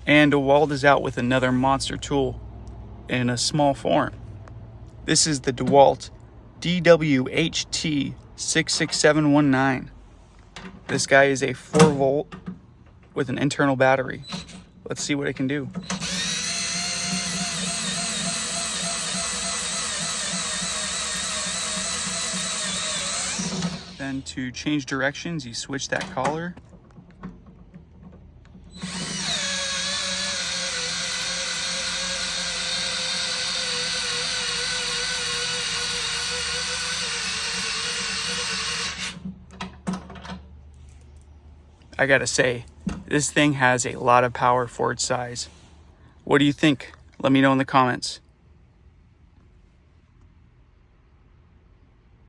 And Dewalt is out with another monster tool in a small form. This is the Dewalt DWHT66719. This guy is a 4-volt with an internal battery. Let's see what it can do. Then to change directions, you switch that collar. I gotta say, this thing has a lot of power for its size. What do you think? Let me know in the comments.